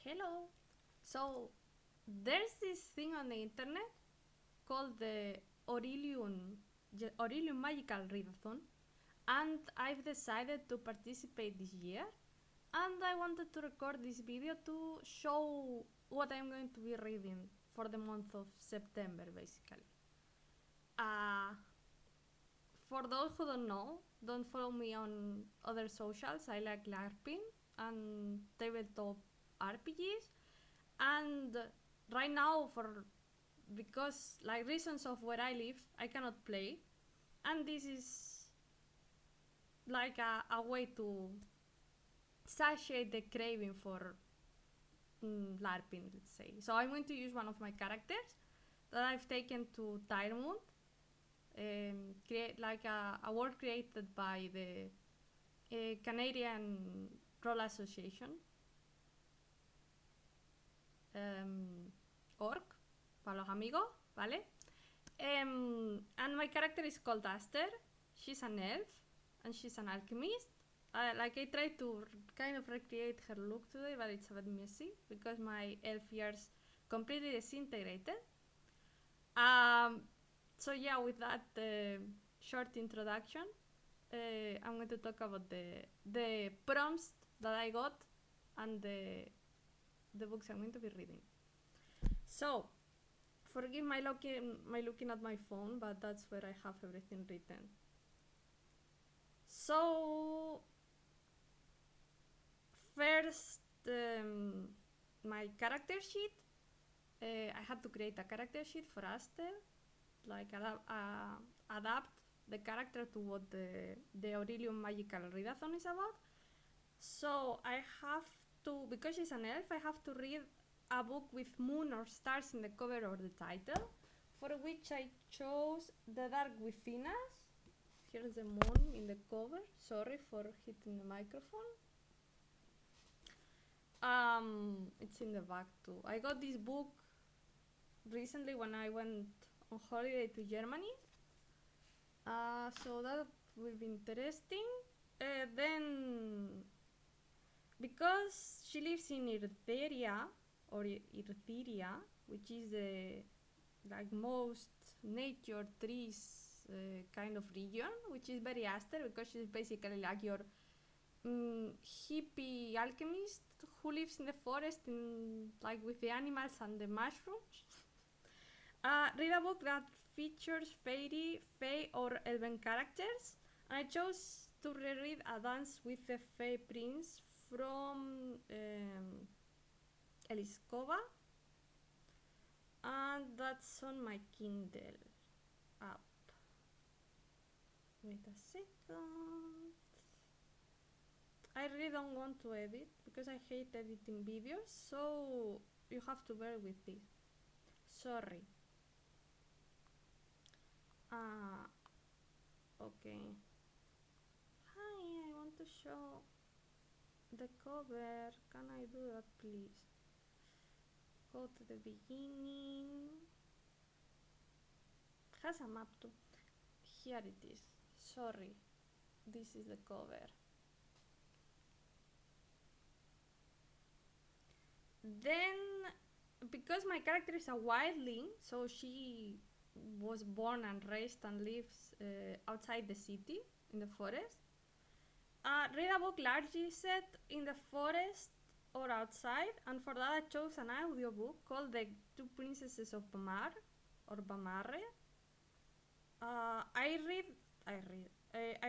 Hello. So there's this thing on the internet called the Orilium Magical Readathon, and I've decided to participate this year. And I wanted to record this video to show what I'm going to be reading for the month of September, basically. For those who don't know, don't follow me on other socials. I like LARPing and tabletop RPGs. And right now, because reasons of where I live, I cannot play, and this is like a way to satiate the craving for LARPing, let's say. So I'm going to use one of my characters that I've taken to Tyremont, create like a world created by the Canadian Role Association, org, para los amigos, ¿vale? And my character is called Aster. She's an elf, and she's an alchemist. I tried to kind of recreate her look today, but it's a bit messy because my elf years completely disintegrated. So yeah, with that short introduction, I'm going to talk about the prompts that I got and the books I'm going to be reading. So, forgive my looking at my phone, but that's where I have everything written. So, first, my character sheet. I had to create a character sheet for Aster, like adapt the character to what the Orilium Magical Readathon is about. So I have to, because she's an elf, I have to read a book with moon or stars in the cover or the title, for which I chose The Dark Within Us. Here's the moon in the cover. Sorry for hitting the microphone. It's in the back too. I got this book recently when I went on holiday to Germany. So that will be interesting. Then, because she lives in Irtheria, which is the most nature trees kind of region, which is very Aster because she's basically like your hippie alchemist who lives in the forest with the animals and the mushrooms. Read a book that features fairy, fae, or elven characters. I chose to reread A Dance with the Fae Prince from Eliskova, and that's on my Kindle app. Wait a second. I really don't want to edit because I hate editing videos, so you have to bear with this. Sorry. Okay. Hi, I want to show the cover. Can I do that, please? Go to the beginning. It has a map too. Here it is. Sorry. This is the cover. Then, because my character is a wildling, so she was born and raised and lives outside the city in the forest. Read a book largely set in the forest or outside, and for that I chose an audiobook called The Two Princesses of Bamar, or Bamarre. I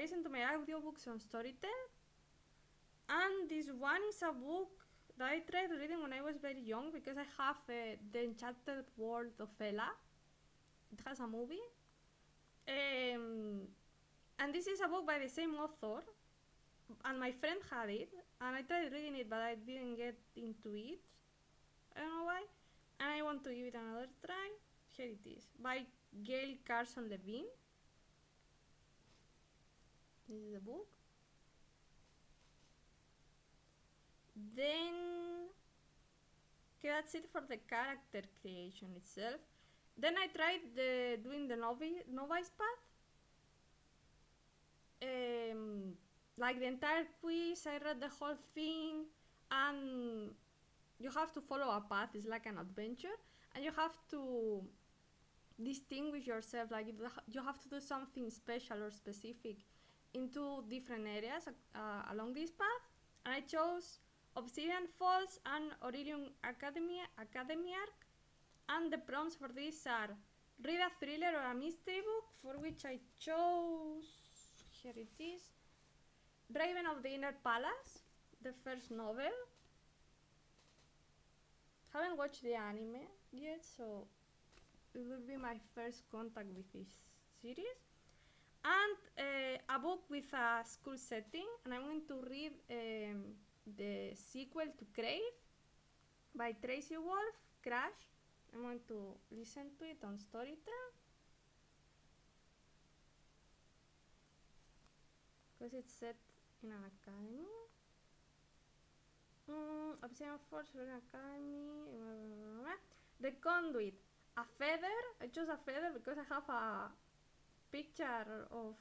listen to my audiobooks on Storytel, and this one is a book that I tried reading when I was very young because I have The Enchanted World of Ella. It has a movie. And this is a book by the same author, and my friend had it, and I tried reading it, but I didn't get into it. I don't know why. And I want to give it another try. Here it is, by Gail Carson Levine. This is the book. Then, okay, that's it for the character creation itself. Then I tried doing the novice path. Like the entire quiz, I read the whole thing, and you have to follow a path. It's like an adventure, and you have to distinguish yourself. Like you have to do something special or specific in two different areas along this path. And I chose Obsidian Falls and Orilium Academy Arc. And the prompts for this are read a thriller or a mystery book, for which I chose, here it is, Raven of the Inner Palace, the first novel. Haven't watched the anime yet, so it will be my first contact with this series. And a book with a school setting, and I'm going to read the sequel to Crave by Tracy Wolf, Crash. I'm going to listen to it on Storytel, because it's set in an academy. Obsidian Force, Academy. The Conduit, a feather. I chose a feather because I have a picture of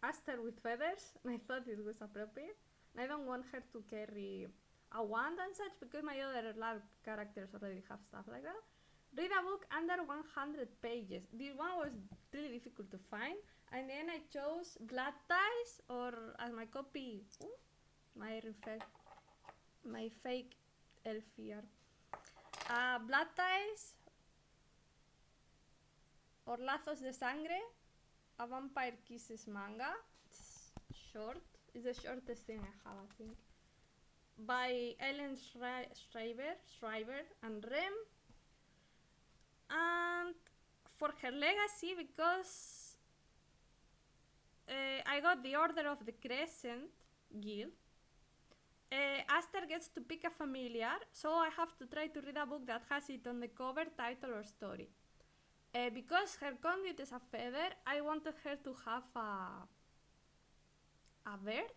Aster with feathers, and I thought it was appropriate. And I don't want her to carry a wand and such, because my other LARP characters already have stuff like that. Read a book under 100 pages. This one was really difficult to find, and then I chose Blood Ties, or as my copy, my fake elf here. Blood Ties, or Lazos de Sangre, a Vampire Kisses manga. It's short. It's the shortest thing I have, I think. By Ellen Schreiber and Rem. And for her legacy, because I got the Order of the Crescent Guild, Aster gets to pick a familiar, so I have to try to read a book that has it on the cover, title, or story. Because her conduit is a feather, I wanted her to have a bird,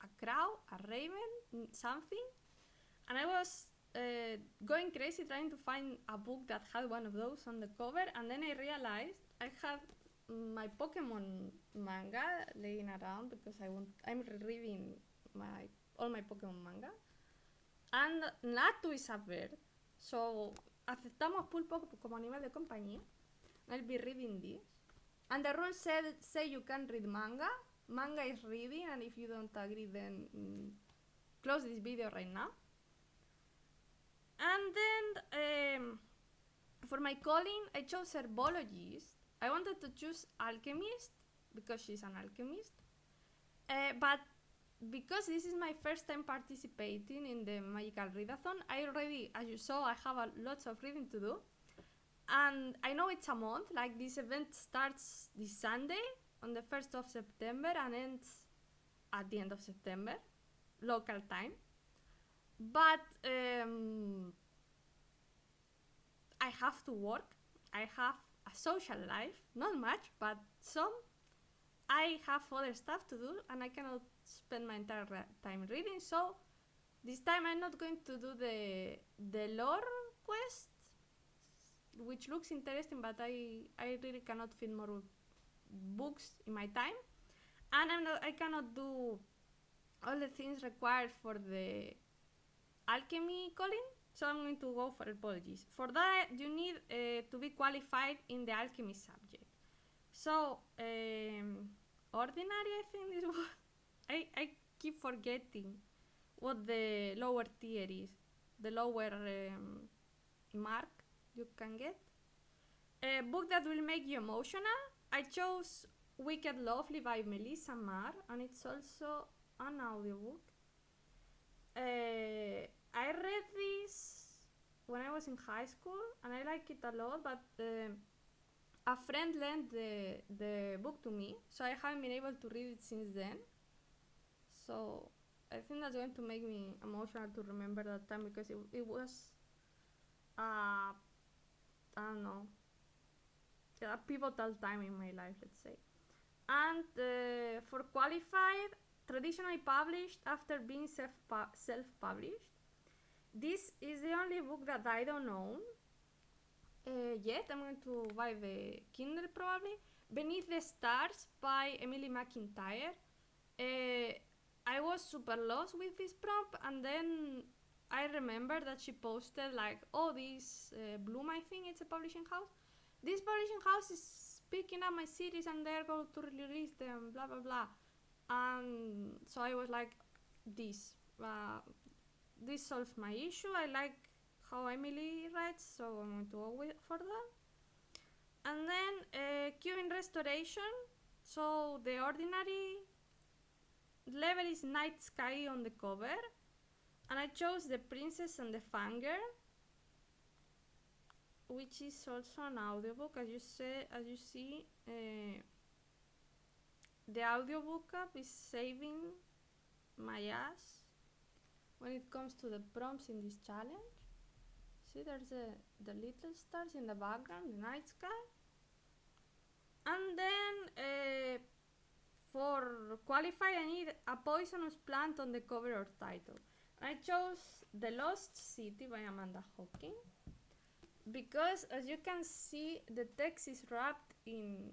a crow, a raven, something. And I was going crazy trying to find a book that had one of those on the cover, and then I realized I had my Pokemon manga laying around, because I'm rereading all my Pokemon manga. And Natu is a bird, so aceptamos pulpo como animal de compañía. I'll be reading this. And the rules say you can read manga. Manga is reading, and if you don't agree, then close this video right now. And then for my calling, I chose herbologist. I wanted to choose alchemist because she's an alchemist, but because this is my first time participating in the magical readathon, I already, as you saw, I have lots of reading to do, and I know it's a month. Like, this event starts this Sunday on the 1st of September and ends at the end of September, local time. But I have to work. I have a social life, not much, but some. I have other stuff to do, and I cannot spend my entire time reading. So this time I'm not going to do the lore quest, which looks interesting, but I really cannot fit more books in my time, and I cannot do all the things required for the alchemy calling, so I'm going to go for herbologist. For that, you need to be qualified in the alchemy subject. So ordinary, I think this was. I keep forgetting what the lower tier is, the lower mark you can get. A book that will make you emotional. I chose Wicked Lovely by Melissa Marr, and it's also an audiobook. I read this when I was in high school, and I like it a lot, but a friend lent the book to me, so I haven't been able to read it since then. So I think that's going to make me emotional to remember that time, because it was, I don't know, a pivotal time in my life, let's say. And for qualified, traditionally published after being self-published. This is the only book that I don't own yet. I'm going to buy the Kindle probably. Beneath the Stars by Emily McIntyre. I was super lost with this prompt, and then I remember that she posted like, oh, this Bloom, I think it's a publishing house. This publishing house is picking up my series and they're going to release them, blah blah blah. And so I was like, this solves my issue. I like how Emily writes, so I'm going to go for that. And then Queuing Restoration. So the ordinary level is Night Sky on the cover, and I chose The Princess and the Fangirl, which is also an audiobook. As you see, the audiobook app is saving my ass when it comes to the prompts in this challenge. See, there's the little stars in the background, the night sky. And then for qualify, I need a poisonous plant on the cover or title. I chose The Lost City by Amanda Hocking because, as you can see, the text is wrapped in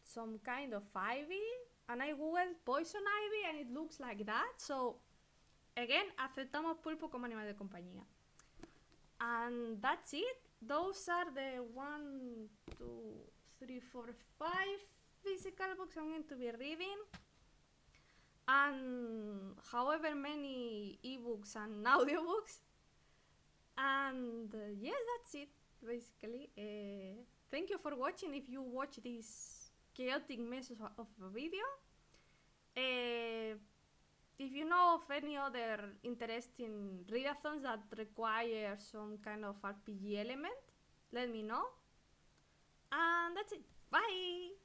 some kind of ivy, and I googled poison ivy and it looks like that. So again, aceptamos pulpo como animal de compañía. And that's it. Those are the 1, 2, 3, 4, 5 physical books I'm going to be reading, and however many ebooks and audiobooks. And yes, that's it basically. Thank you for watching. If you watch this chaotic mess of a video, if you know of any other interesting readathons that require some kind of RPG element, let me know. And that's it. Bye!